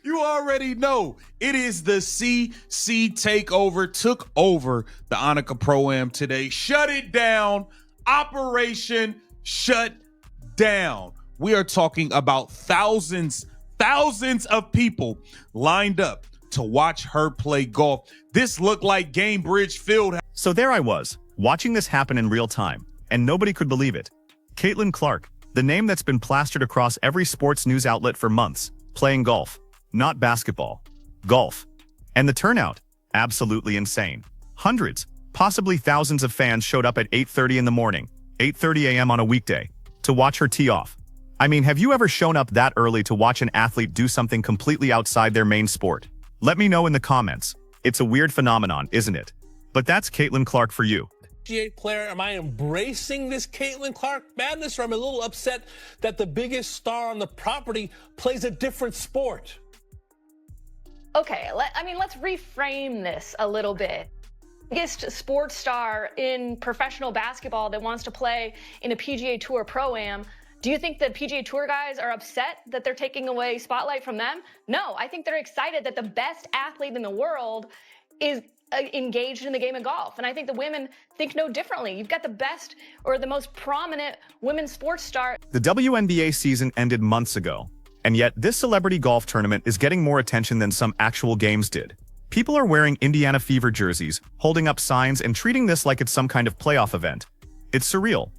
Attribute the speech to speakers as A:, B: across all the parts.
A: You already know it is the CC takeover. Took over the Annika Pro-Am today. Shut it down. Operation Shut Down. We are talking about thousands of people lined up to watch her play golf. This looked like Gainbridge Field.
B: So there I was, watching this happen in real time, and nobody could believe it. Caitlin Clark, the name that's been plastered across every sports news outlet for months, playing golf. Not basketball. Golf. And the turnout? Absolutely insane. Hundreds, possibly thousands of fans showed up at 8:30 in the morning, 8:30 a.m. on a weekday, to watch her tee off. I mean, have you ever shown up that early to watch an athlete do something completely outside their main sport? Let me know in the comments. It's a weird phenomenon, isn't it? But that's Caitlin Clark for you.
C: PGA player, am I embracing this Caitlin Clark madness, or am I a little upset that the biggest star on the property plays a different sport?
D: Okay, let's reframe this a little bit. Biggest sports star in professional basketball that wants to play in a PGA Tour Pro-Am. Do you think the PGA Tour guys are upset that they're taking away spotlight from them? No, I think they're excited that the best athlete in the world is engaged in the game of golf. And I think the women think no differently. You've got the best or the most prominent women's sports star.
B: The WNBA season ended months ago, and yet this celebrity golf tournament is getting more attention than some actual games did. People are wearing Indiana Fever jerseys, holding up signs, and treating this like it's some kind of playoff event. It's surreal.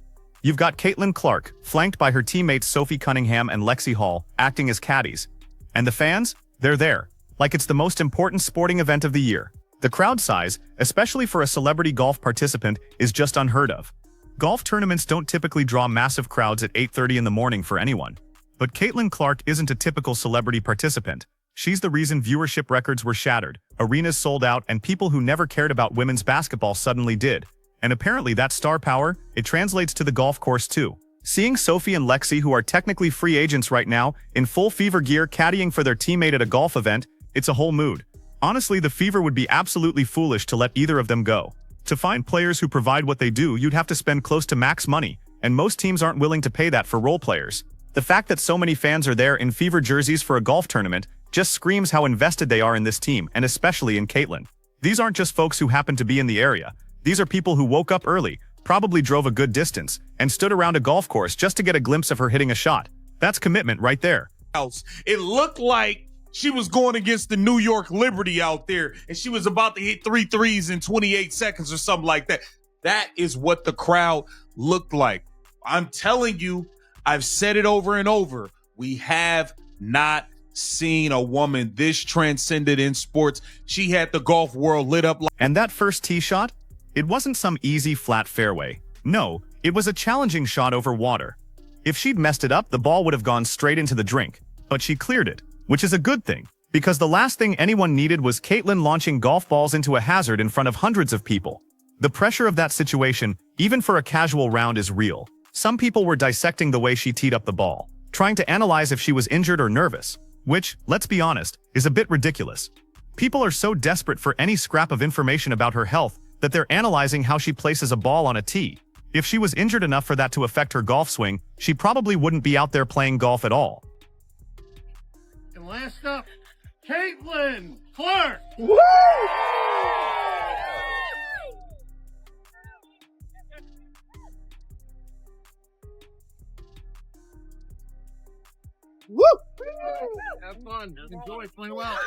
B: You've got Caitlin Clark, flanked by her teammates Sophie Cunningham and Lexi Hall, acting as caddies. And the fans? They're there, like it's the most important sporting event of the year. The crowd size, especially for a celebrity golf participant, is just unheard of. Golf tournaments don't typically draw massive crowds at 8:30 in the morning for anyone. But Caitlin Clark isn't a typical celebrity participant. She's the reason viewership records were shattered, arenas sold out, and people who never cared about women's basketball suddenly did. And apparently that star power, it translates to the golf course too. Seeing Sophie and Lexi, who are technically free agents right now, in full Fever gear caddying for their teammate at a golf event, it's a whole mood. Honestly, the Fever would be absolutely foolish to let either of them go. To find players who provide what they do, you'd have to spend close to max money, and most teams aren't willing to pay that for role players. The fact that so many fans are there in Fever jerseys for a golf tournament just screams how invested they are in this team, and especially in Caitlin. These aren't just folks who happen to be in the area. These are people who woke up early, probably drove a good distance, and stood around a golf course just to get a glimpse of her hitting a shot. That's commitment right there.
A: It looked like she was going against the New York Liberty out there, and she was about to hit 3 threes in 28 seconds or something like that. That is what the crowd looked like. I'm telling you, I've said it over and over. We have not seen a woman this transcended in sports. She had the golf world lit up.
B: And that first tee shot? It wasn't some easy flat fairway. No, it was a challenging shot over water. If she'd messed it up, the ball would have gone straight into the drink. But she cleared it, which is a good thing, because the last thing anyone needed was Caitlin launching golf balls into a hazard in front of hundreds of people. The pressure of that situation, even for a casual round, is real. Some people were dissecting the way she teed up the ball, trying to analyze if she was injured or nervous, which, let's be honest, is a bit ridiculous. People are so desperate for any scrap of information about her health that they're analyzing how she places a ball on a tee. If she was injured enough for that to affect her golf swing, she probably wouldn't be out there playing golf at all.
E: And last up, Caitlin Clark!
A: Woo! Woo!
E: Have fun. Enjoy. Play well.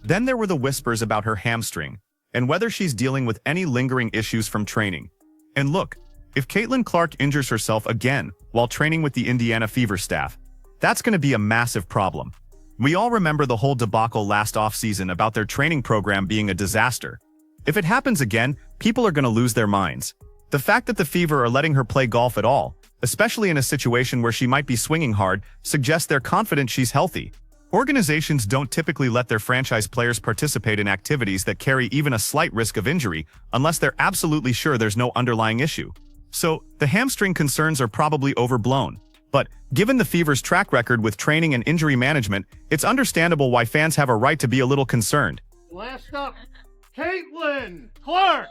B: Then there were the whispers about her hamstring, and whether she's dealing with any lingering issues from training. And look, if Caitlin Clark injures herself again while training with the Indiana Fever staff, that's going to be a massive problem. We all remember the whole debacle last offseason about their training program being a disaster. If it happens again, people are going to lose their minds. The fact that the Fever are letting her play golf at all, especially in a situation where she might be swinging hard, suggests they're confident she's healthy. Organizations don't typically let their franchise players participate in activities that carry even a slight risk of injury unless they're absolutely sure there's no underlying issue. So, the hamstring concerns are probably overblown. But, given the Fever's track record with training and injury management, it's understandable why fans have a right to be a little concerned.
E: Last up, Caitlin Clark!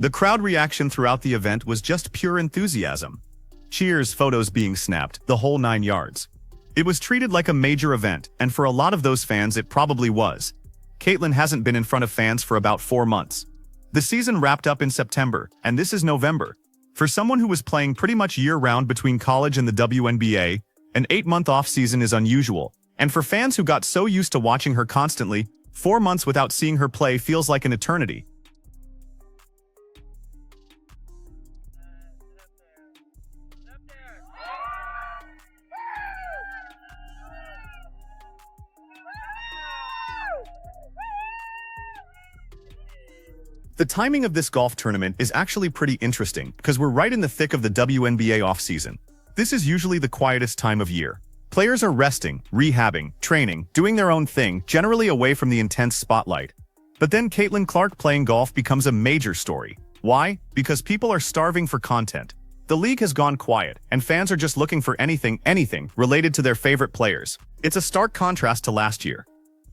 B: The crowd reaction throughout the event was just pure enthusiasm. Cheers, photos being snapped, the whole 9 yards. It was treated like a major event, and for a lot of those fans it probably was. Caitlyn hasn't been in front of fans for about 4 months. The season wrapped up in September, and this is November. For someone who was playing pretty much year-round between college and the WNBA, an 8-month off-season is unusual. And for fans who got so used to watching her constantly, 4 months without seeing her play feels like an eternity. The timing of this golf tournament is actually pretty interesting because we're right in the thick of the WNBA offseason. This is usually the quietest time of year. Players are resting, rehabbing, training, doing their own thing, generally away from the intense spotlight. But then Caitlin Clark playing golf becomes a major story. Why? Because people are starving for content. The league has gone quiet, and fans are just looking for anything related to their favorite players. It's a stark contrast to last year.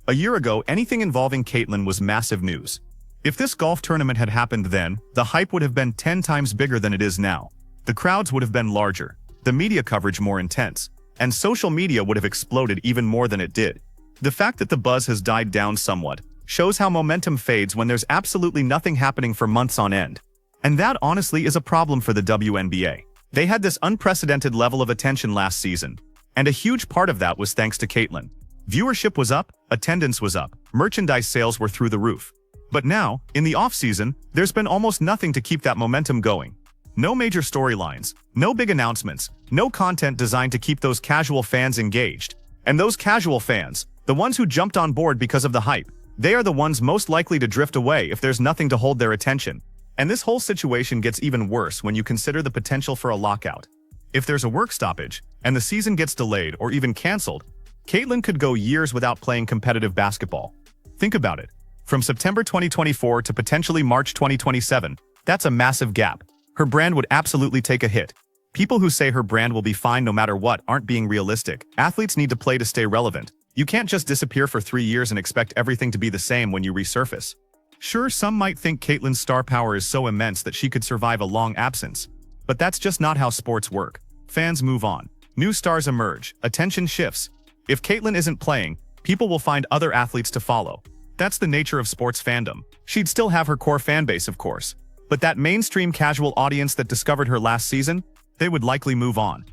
B: A year ago, anything involving Caitlin was massive news. If this golf tournament had happened then, the hype would have been 10 times bigger than it is now. The crowds would have been larger, the media coverage more intense, and social media would have exploded even more than it did. The fact that the buzz has died down somewhat shows how momentum fades when there's absolutely nothing happening for months on end. And that honestly is a problem for the WNBA. They had this unprecedented level of attention last season, and a huge part of that was thanks to Caitlin. Viewership was up, attendance was up, merchandise sales were through the roof. But now, in the off-season, there's been almost nothing to keep that momentum going. No major storylines, no big announcements, no content designed to keep those casual fans engaged. And those casual fans, the ones who jumped on board because of the hype, they are the ones most likely to drift away if there's nothing to hold their attention. And this whole situation gets even worse when you consider the potential for a lockout. If there's a work stoppage, and the season gets delayed or even cancelled, Caitlin could go years without playing competitive basketball. Think about it. From September 2024 to potentially March 2027, that's a massive gap. Her brand would absolutely take a hit. People who say her brand will be fine no matter what aren't being realistic. Athletes need to play to stay relevant. You can't just disappear for 3 years and expect everything to be the same when you resurface. Sure, some might think Caitlin's star power is so immense that she could survive a long absence. But that's just not how sports work. Fans move on. New stars emerge. Attention shifts. If Caitlin isn't playing, people will find other athletes to follow. That's the nature of sports fandom. She'd still have her core fanbase, of course. But that mainstream casual audience that discovered her last season, they would likely move on.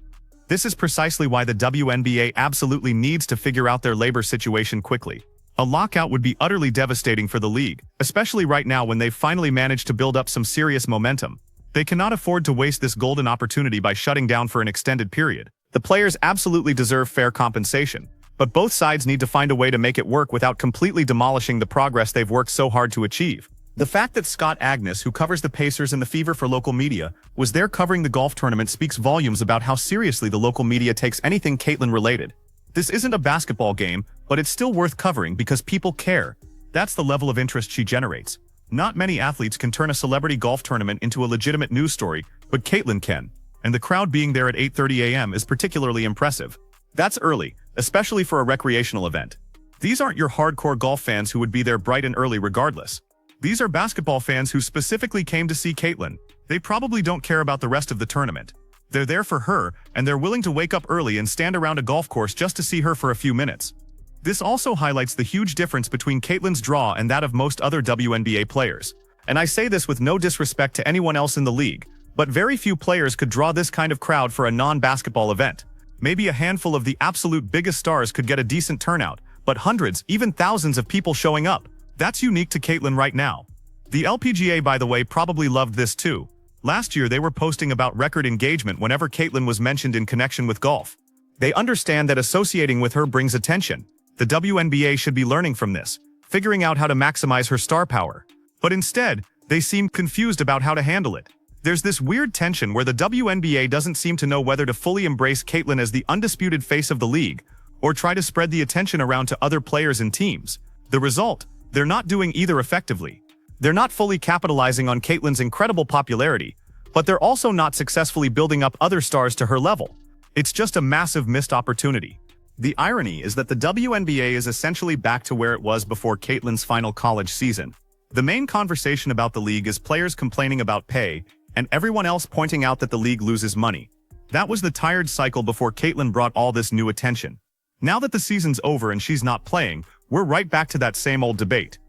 B: This is precisely why the WNBA absolutely needs to figure out their labor situation quickly. A lockout would be utterly devastating for the league, especially right now when they've finally managed to build up some serious momentum. They cannot afford to waste this golden opportunity by shutting down for an extended period. The players absolutely deserve fair compensation. But both sides need to find a way to make it work without completely demolishing the progress they've worked so hard to achieve. The fact that Scott Agnes, who covers the Pacers and the Fever for local media, was there covering the golf tournament speaks volumes about how seriously the local media takes anything Caitlin related. This isn't a basketball game, but it's still worth covering because people care. That's the level of interest she generates. Not many athletes can turn a celebrity golf tournament into a legitimate news story, but Caitlin can. And the crowd being there at 8:30 a.m. is particularly impressive. That's early, especially for a recreational event. These aren't your hardcore golf fans who would be there bright and early regardless. These are basketball fans who specifically came to see Caitlin. They probably don't care about the rest of the tournament. They're there for her, and they're willing to wake up early and stand around a golf course just to see her for a few minutes. This also highlights the huge difference between Caitlin's draw and that of most other WNBA players. And I say this with no disrespect to anyone else in the league, but very few players could draw this kind of crowd for a non-basketball event. Maybe a handful of the absolute biggest stars could get a decent turnout, but hundreds, even thousands of people showing up. That's unique to Caitlin right now. The LPGA, by the way, probably loved this too. Last year they were posting about record engagement whenever Caitlin was mentioned in connection with golf. They understand that associating with her brings attention. The WNBA should be learning from this, figuring out how to maximize her star power. But instead, they seem confused about how to handle it. There's this weird tension where the WNBA doesn't seem to know whether to fully embrace Caitlin as the undisputed face of the league, or try to spread the attention around to other players and teams. The result? They're not doing either effectively. They're not fully capitalizing on Caitlin's incredible popularity, but they're also not successfully building up other stars to her level. It's just a massive missed opportunity. The irony is that the WNBA is essentially back to where it was before Caitlin's final college season. The main conversation about the league is players complaining about pay, and everyone else pointing out that the league loses money. That was the tired cycle before Caitlyn brought all this new attention. Now that the season's over and she's not playing, we're right back to that same old debate.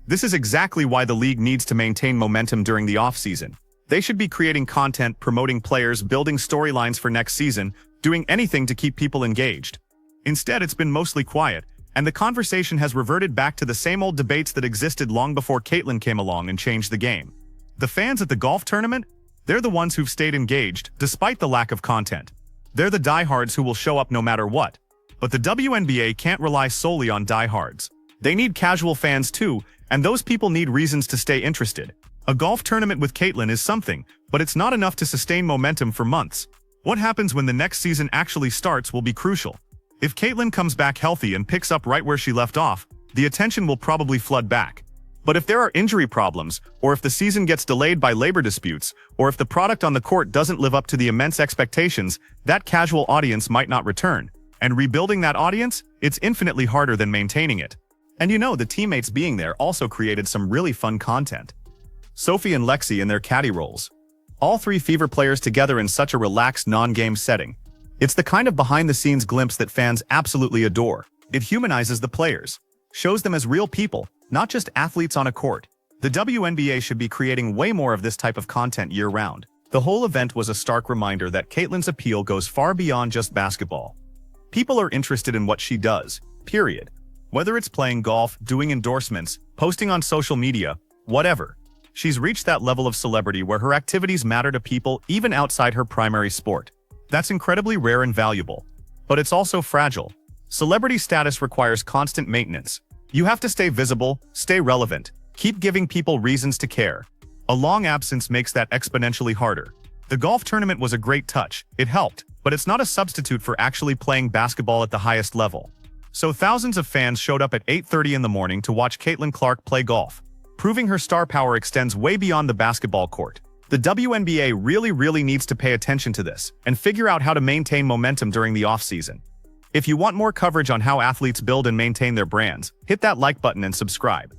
B: This is exactly why the league needs to maintain momentum during the off-season. They should be creating content, promoting players, building storylines for next season, doing anything to keep people engaged. Instead, it's been mostly quiet, and the conversation has reverted back to the same old debates that existed long before Caitlyn came along and changed the game. The fans at the golf tournament? They're the ones who've stayed engaged, despite the lack of content. They're the diehards who will show up no matter what. But the WNBA can't rely solely on diehards. They need casual fans too, and those people need reasons to stay interested. A golf tournament with Caitlyn is something, but it's not enough to sustain momentum for months. What happens when the next season actually starts will be crucial. If Caitlyn comes back healthy and picks up right where she left off, the attention will probably flood back. But if there are injury problems, or if the season gets delayed by labor disputes, or if the product on the court doesn't live up to the immense expectations, that casual audience might not return. And rebuilding that audience, it's infinitely harder than maintaining it. And you know, the teammates being there also created some really fun content. Sophie and Lexi in their caddy roles. All three Fever players together in such a relaxed non-game setting. It's the kind of behind-the-scenes glimpse that fans absolutely adore. It humanizes the players, shows them as real people, not just athletes on a court. The WNBA should be creating way more of this type of content year-round. The whole event was a stark reminder that Caitlyn's appeal goes far beyond just basketball. People are interested in what she does, period. Whether it's playing golf, doing endorsements, posting on social media, whatever. She's reached that level of celebrity where her activities matter to people even outside her primary sport. That's incredibly rare and valuable. But it's also fragile. Celebrity status requires constant maintenance. You have to stay visible, stay relevant, keep giving people reasons to care. A long absence makes that exponentially harder. The golf tournament was a great touch, it helped, but it's not a substitute for actually playing basketball at the highest level. So thousands of fans showed up at 8:30 in the morning to watch Caitlyn Clark play golf, proving her star power extends way beyond the basketball court. The WNBA really needs to pay attention to this and figure out how to maintain momentum during the off-season. If you want more coverage on how athletes build and maintain their brands, hit that like button and subscribe.